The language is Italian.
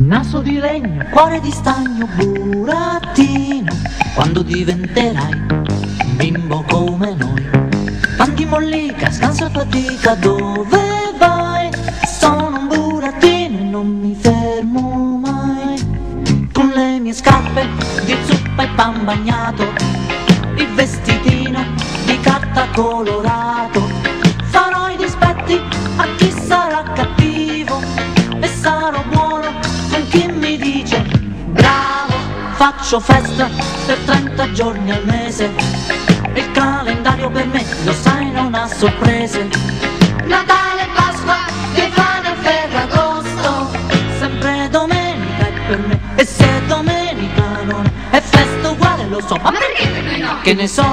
Naso di legno, cuore di stagno, burattino, quando diventerai un bimbo come noi. Tanti mollica, scansa fatica, dove vai? Sono un burattino e non mi fermo mai. Con le mie scarpe di zuppa e pan bagnato, il vestitino di carta colorato, farò i dispetti a chi sarà cattivo e sarò buono con chi mi dice bravo. Faccio festa per 30 giorni al mese, il calendario per me, lo sai, non ha sorprese. Natale, Pasqua, Stefano, Ferragosto, sempre domenica è per me, e se domenica non è festa uguale lo so, ma perché per me no? Che ne so?